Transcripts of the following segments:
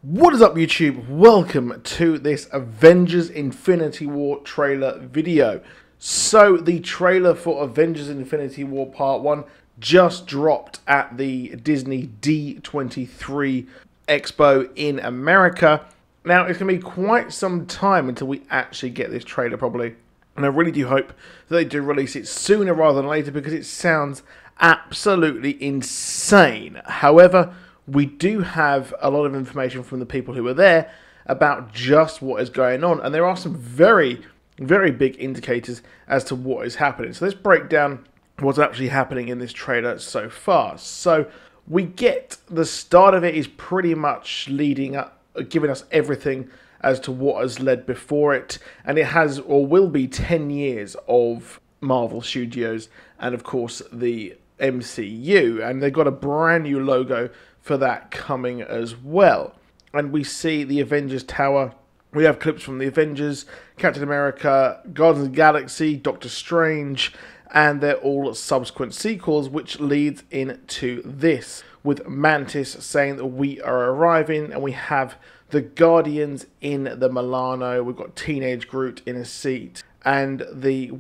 What is up, YouTube? Welcome to this Avengers Infinity War trailer video. So the trailer for Avengers Infinity War Part 1 just dropped at the Disney D23 Expo in America. Now it's going to be quite some time until we actually get this trailer probably. And I really do hope that they do release it sooner rather than later because it sounds absolutely insane. However, we do have a lot of information from the people who were there about just what is going on. And there are some very, very big indicators as to what is happening. So let's break down what's actually happening in this trailer so far. So we get the start of it is pretty much leading up, giving us everything as to what has led before it. And it has or will be 10 years of Marvel Studios and, of course, the MCU. And they've got a brand new logo for that coming as well. And we see the Avengers Tower. We have clips from the Avengers, Captain America, Guardians of the Galaxy, Doctor Strange, and they're all subsequent sequels, which leads into this, with Mantis saying that we are arriving, and we have the Guardians in the Milano. We've got Teenage Groot in a seat, and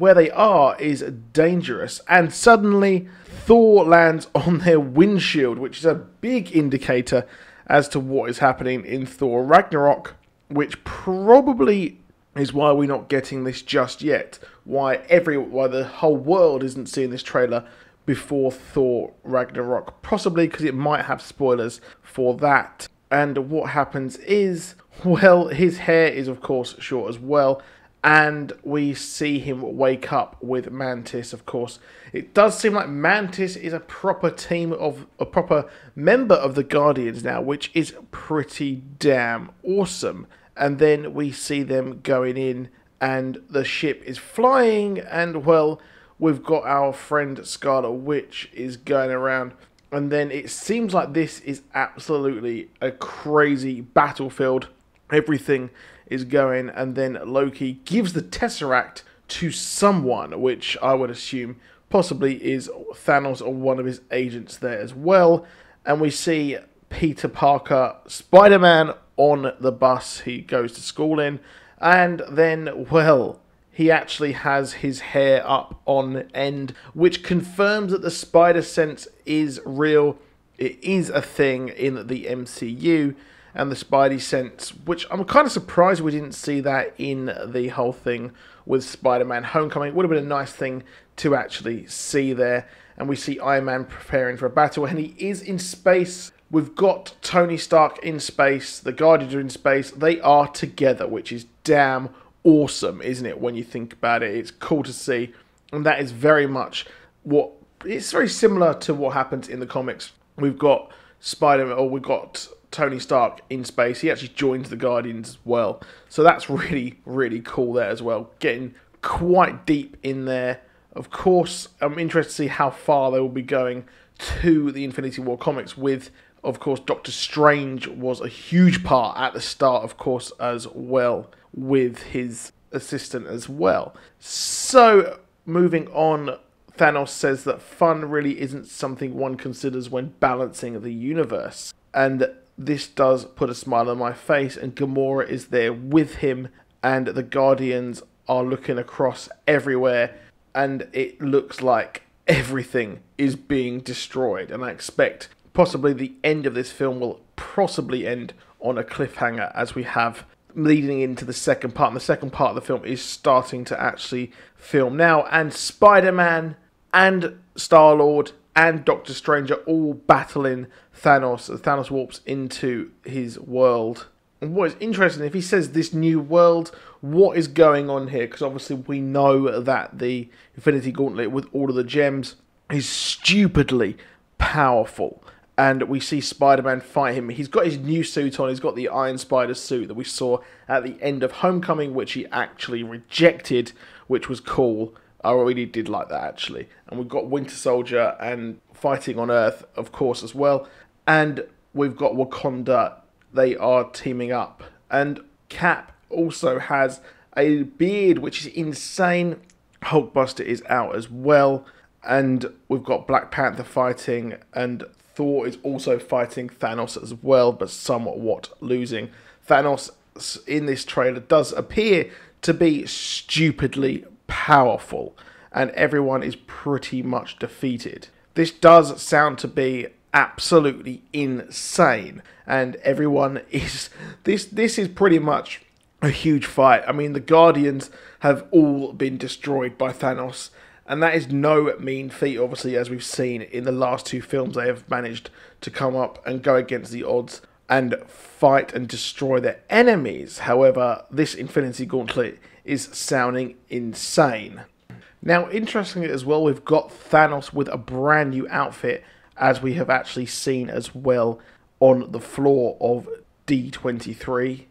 where they are is dangerous. And suddenly Thor lands on their windshield, which is a big indicator as to what is happening in Thor Ragnarok, which probably is why we're not getting this just yet. Why the whole world isn't seeing this trailer before Thor Ragnarok. Possibly because it might have spoilers for that. And what happens is, well, his hair is of course short as well. And we see him wake up with Mantis, of course. It does seem like Mantis is a proper member of the Guardians now, which is pretty damn awesome. And then we see them going in, and the ship is flying, and well, we've got our friend Scarlet Witch is going around. And then it seems like this is absolutely a crazy battlefield. Everything is going, and then Loki gives the Tesseract to someone, which I would assume possibly is Thanos or one of his agents there as well. And we see Peter Parker, Spider-Man, on the bus he goes to school in, and then, well, he actually has his hair up on end, which confirms that the spider sense is real. It is a thing in the MCU. And the Spidey sense, which I'm kind of surprised we didn't see that in the whole thing with Spider-Man Homecoming. It would have been a nice thing to actually see there. And we see Iron Man preparing for a battle, and he is in space. We've got Tony Stark in space, the Guardians are in space. They are together, which is damn awesome, isn't it, when you think about it? It's cool to see. And that is very much it's very similar to what happens in the comics. We've got we've got Tony Stark in space. He actually joins the Guardians as well. So that's really, really cool there as well. Getting quite deep in there. Of course, I'm interested to see how far they will be going to the Infinity War comics with, of course, Doctor Strange was a huge part at the start, of course, as well, with his assistant as well. So, moving on, Thanos says that fun really isn't something one considers when balancing the universe. And this does put a smile on my face, and Gamora is there with him, and the Guardians are looking across everywhere, and it looks like everything is being destroyed. And I expect possibly the end of this film will possibly end on a cliffhanger, as we have leading into the second part. And the second part of the film is starting to actually film now, and Spider-Man and Star-Lord and Doctor Strange are all battling Thanos as Thanos warps into his world. And what is interesting, if he says this new world, what is going on here? Because obviously we know that the Infinity Gauntlet with all of the gems is stupidly powerful. And we see Spider-Man fight him. He's got his new suit on. He's got the Iron Spider suit that we saw at the end of Homecoming, which he actually rejected, which was cool. I really did like that, actually. And we've got Winter Soldier and fighting on Earth, of course, as well. And we've got Wakanda. They are teaming up. And Cap also has a beard, which is insane. Hulkbuster is out as well. And we've got Black Panther fighting. And Thor is also fighting Thanos as well, but somewhat losing. Thanos in this trailer does appear to be stupidly powerful, and everyone is pretty much defeated. This does sound to be absolutely insane, and everyone is... This is pretty much a huge fight. I mean, the Guardians have all been destroyed by Thanos, and that is no mean feat. Obviously, as we've seen in the last two films, they have managed to come up and go against the odds and fight and destroy their enemies. However, this Infinity Gauntlet is sounding insane. Now, interestingly as well, we've got Thanos with a brand new outfit, as we have actually seen as well on the floor of D23.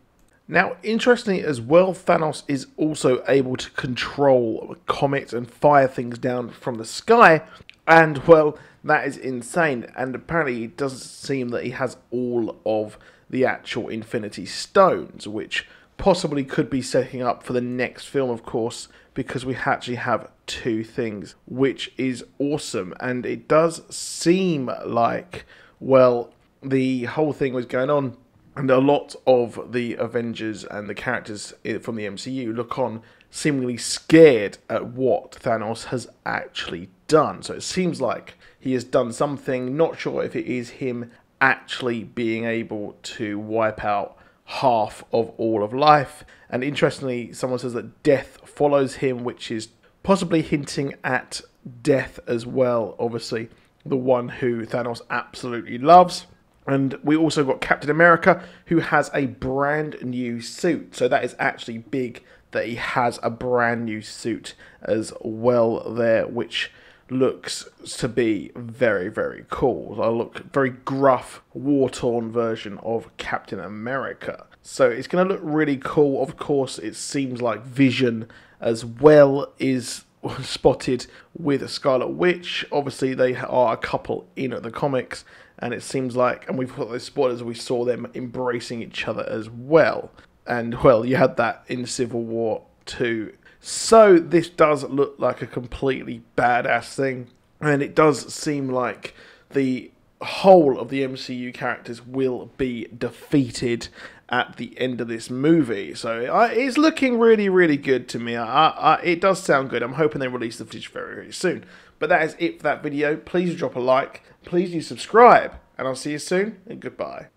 Now, interestingly as well, Thanos is also able to control comets and fire things down from the sky, and, well, that is insane. And apparently it doesn't seem that he has all of the actual Infinity Stones, which possibly could be setting up for the next film, of course, because we actually have two things, which is awesome. And it does seem like, well, the whole thing was going on, and a lot of the Avengers and the characters from the MCU look on seemingly scared at what Thanos has actually done. So it seems like he has done something, not sure if it is him actually being able to wipe out half of all of life. And interestingly, someone says that death follows him, which is possibly hinting at death as well, obviously the one who Thanos absolutely loves. And we also got Captain America, who has a brand new suit. So that is actually big that he has a brand new suit as well there, which looks to be very, very cool. A look very gruff, war-torn version of Captain America. So it's going to look really cool. Of course, it seems like Vision as well is spotted with Scarlet Witch. Obviously, they are a couple in the comics, and it seems like, and we've got those spoilers, we saw them embracing each other as well. And, well, you had that in Civil War too. So this does look like a completely badass thing, and it does seem like the whole of the MCU characters will be defeated at the end of this movie. So it's looking really, really good to me. It does sound good. I'm hoping they release the footage very, very soon. But that is it for that video. Please drop a like. Please do subscribe. And I'll see you soon. And goodbye.